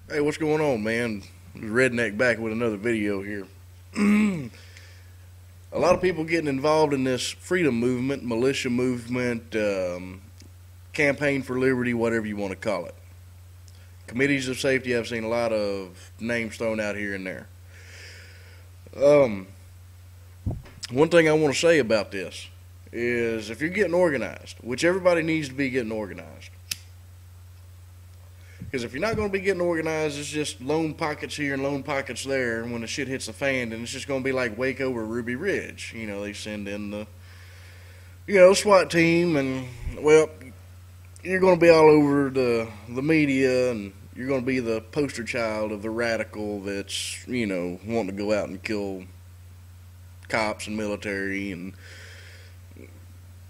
Hey, what's going on, man? Redneck back with another video here. A lot of people getting involved in this freedom movement, militia movement, campaign for liberty, whatever you want to call it. Committees of safety, I've seen a lot of names thrown out here and there. Um, One thing I want to say about this is if you're getting organized, which everybody needs to be getting organized, because if you're not going to be getting organized, it's just lone pockets here and lone pockets there. And when the shit hits the fan, then it's just going to be like Waco or Ruby Ridge. They send in the, SWAT team, and, well, you're going to be all over the media, and you're going to be the poster child of the radical that's, wanting to go out and kill cops and military and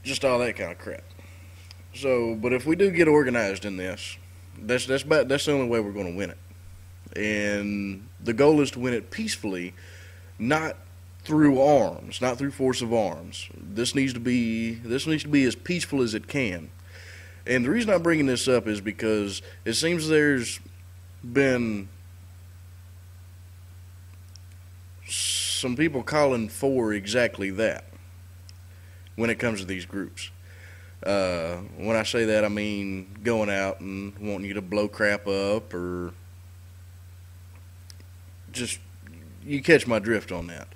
just all that kind of crap. So, but if we do get organized in this, that's the only way we're going to win it. And the goal is to win it peacefully, not through arms, not through force of arms. This needs to be as peaceful as it can. And the reason I'm bringing this up is because it seems there's been some people calling for exactly that when it comes to these groups. When I say that, I mean going out and wanting you to blow crap up, or just, you catch my drift on that.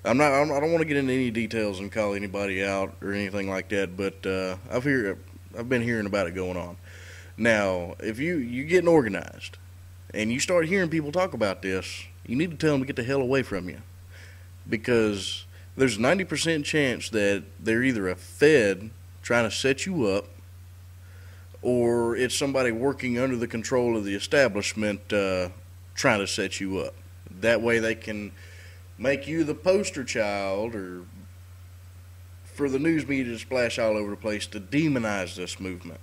I don't want to get into any details and call anybody out or anything like that, but I've been hearing about it going on. Now, if you getting organized and you start hearing people talk about this, you need to tell them to get the hell away from you, because there's a 90% chance that they're either a Fed trying to set you up, or it's somebody working under the control of the establishment trying to set you up. That way they can make you the poster child, or for the news media to splash all over the place to demonize this movement.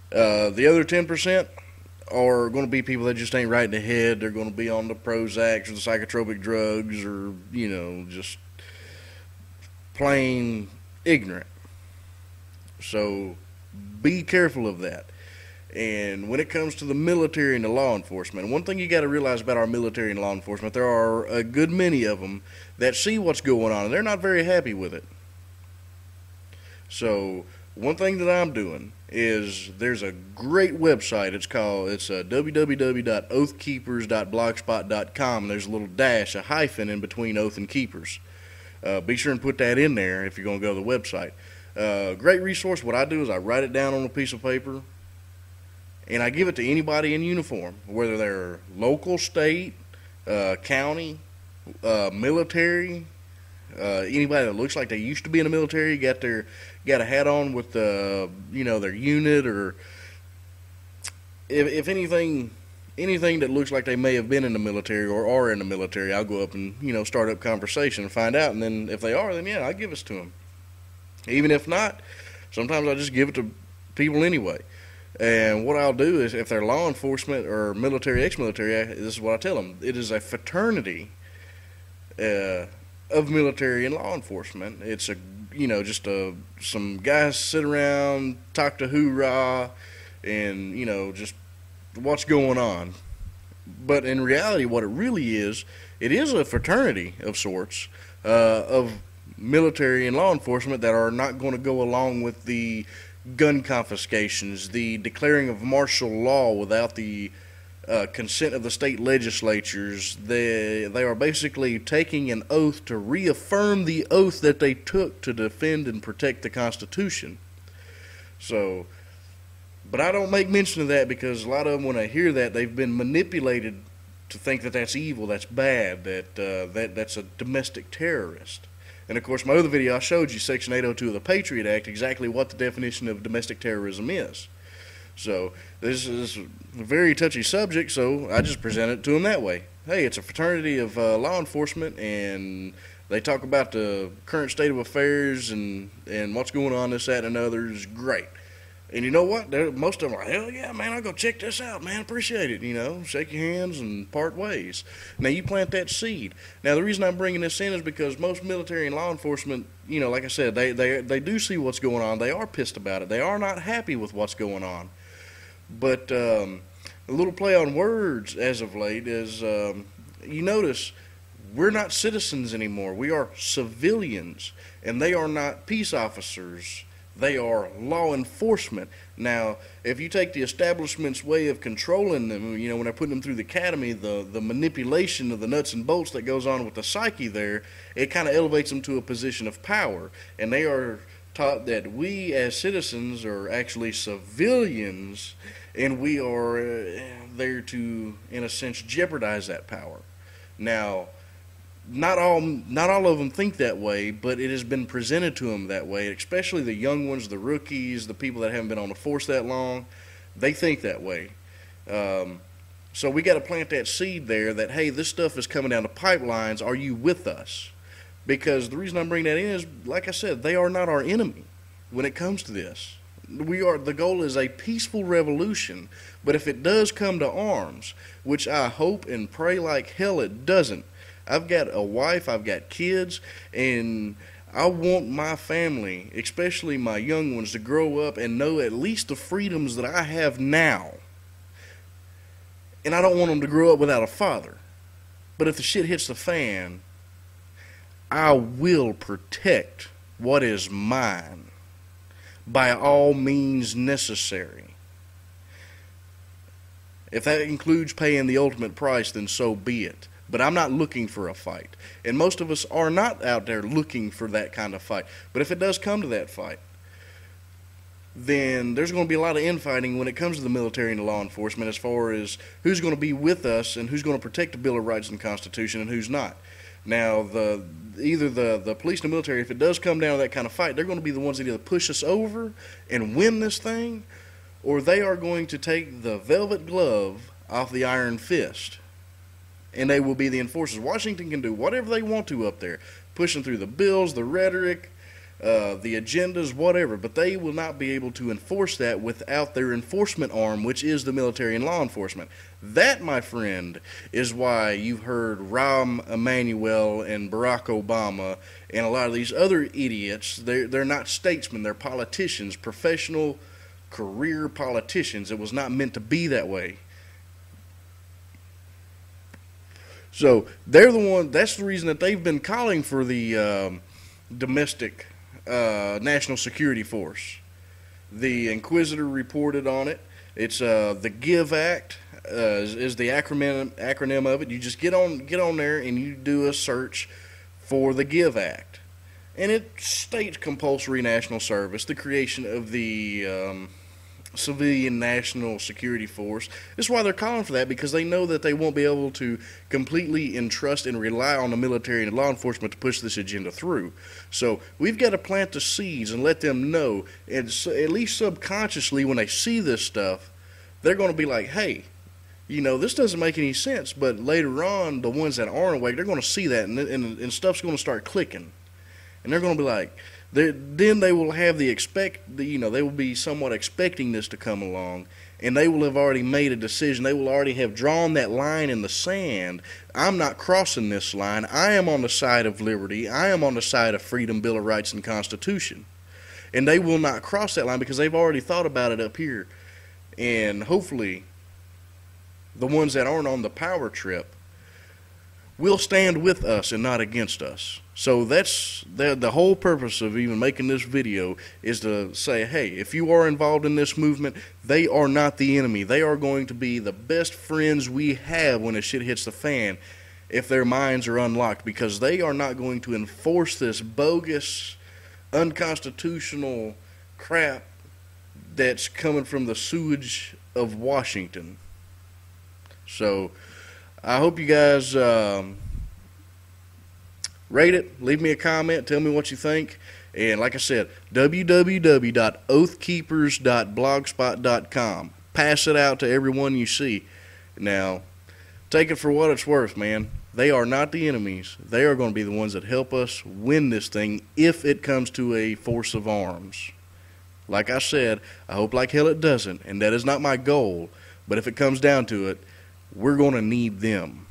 The other 10% are going to be people that just ain't right in the head. They're going to be on the Prozacs or the psychotropic drugs, or, just plain ignorant. So be careful of that. And when it comes to the military and the law enforcement, one thing you got to realize about our military and law enforcement, there are a good many of them that see what's going on, and they're not very happy with it. So one thing that I'm doing is there's a great website. It's www.oathkeepers.blogspot.com, and there's a little dash, a hyphen in between oath and keepers. Be sure and put that in there if you're going to go to the website. Great resource. What I do is I write it down on a piece of paper, and I give it to anybody in uniform, whether they're local, state, county, military, anybody that looks like they used to be in the military, got a hat on with their unit, or if anything that looks like they may have been in the military or are in the military, I'll go up and start up conversation and find out, and then if they are, then yeah, I give it to them. Even if not, sometimes I just give it to people anyway. And what I'll do is, if they're law enforcement or military, ex-military, this is what I tell them. It is a fraternity of military and law enforcement. It's some guys sit around, talk to hoorah, and, just what's going on. But in reality, what it really is, it is a fraternity of sorts, of military and law enforcement that are not going to go along with the gun confiscations, the declaring of martial law without the consent of the state legislatures. They are basically taking an oath to reaffirm the oath that they took to defend and protect the Constitution. So, but I don't make mention of that, because a lot of them, when I hear that, they've been manipulated to think that that's evil, that's bad, that's a domestic terrorist. And of course, my other video, I showed you Section 802 of the Patriot Act, exactly what the definition of domestic terrorism is. So this is a very touchy subject, so I just present it to them that way. Hey, it's a fraternity of law enforcement, and they talk about the current state of affairs and what's going on, this, that, and another is great. And you know what? Most of them are, hell yeah, man, I'll go check this out, man, appreciate it, shake your hands and part ways. Now, you plant that seed. Now, the reason I'm bringing this in is because most military and law enforcement, like I said, they do see what's going on. They are pissed about it. They are not happy with what's going on. But A little play on words as of late is, you notice, we're not citizens anymore. We are civilians, and they are not peace officers. They are law enforcement. Now, if you take the establishment's way of controlling them, you know, when they're putting them through the academy, the manipulation of the nuts and bolts that goes on with the psyche there, it kind of elevates them to a position of power. And they are taught that we as citizens are actually civilians, and we are there to, in a sense, jeopardize that power. Now, not all of them think that way, but it has been presented to them that way, especially the young ones, the rookies, the people that haven't been on the force that long. They think that way. So we got to plant that seed there that, hey, this stuff is coming down the pipelines. Are you with us? Because the reason I'm bringing that in is, like I said, they are not our enemy when it comes to this. The goal is a peaceful revolution, but if it does come to arms, which I hope and pray like hell it doesn't. I've got a wife, I've got kids, and I want my family, especially my young ones, to grow up and know at least the freedoms that I have now. And I don't want them to grow up without a father. But if the shit hits the fan, I will protect what is mine by all means necessary. If that includes paying the ultimate price, then so be it. But I'm not looking for a fight. And most of us are not out there looking for that kind of fight. But if it does come to that fight, then there's going to be a lot of infighting when it comes to the military and the law enforcement as far as who's going to be with us and who's going to protect the Bill of Rights and Constitution and who's not. Now, either the police and the military, if it does come down to that kind of fight, they're going to be the ones that either push us over and win this thing, or they are going to take the velvet glove off the iron fist, and they will be the enforcers. Washington can do whatever they want to up there, pushing through the bills, the rhetoric, the agendas, whatever, but they will not be able to enforce that without their enforcement arm, which is the military and law enforcement. That, my friend, is why you've heard Rahm Emanuel and Barack Obama and a lot of these other idiots. They're not statesmen, they're politicians, professional career politicians. It was not meant to be that way. So they're the one. That's the reason that they've been calling for the domestic national security force. The Inquisitor reported on it. It's the GIVE Act is the acronym of it. You just get on there and you do a search for the GIVE Act, and it states compulsory national service, the creation of the civilian national security force. That's why they're calling for that, because they know that they won't be able to completely entrust and rely on the military and law enforcement to push this agenda through. So we've got to plant the seeds and let them know, and so, at least subconsciously, when they see this stuff, they're going to be like, hey, you know, this doesn't make any sense. But later on, the ones that aren't awake, they're going to see that, and stuff's going to start clicking, and they're going to be like, then they will have they will be somewhat expecting this to come along, and they will have already made a decision. They will already have drawn that line in the sand. I'm not crossing this line. I am on the side of liberty. I am on the side of freedom, Bill of Rights, and Constitution. And they will not cross that line because they've already thought about it up here. And hopefully, the ones that aren't on the power trip will stand with us and not against us. So that's the whole purpose of even making this video, is to say, hey, if you are involved in this movement, they are not the enemy. They are going to be the best friends we have when the shit hits the fan, if their minds are unlocked, because they are not going to enforce this bogus, unconstitutional crap that's coming from the sewage of Washington. So I hope you guys rate it, leave me a comment, tell me what you think. And like I said, www.oathkeepers.blogspot.com. Pass it out to everyone you see. Now, take it for what it's worth, man. They are not the enemies. They are going to be the ones that help us win this thing if it comes to a force of arms. Like I said, I hope like hell it doesn't, and that is not my goal. But if it comes down to it, we're going to need them.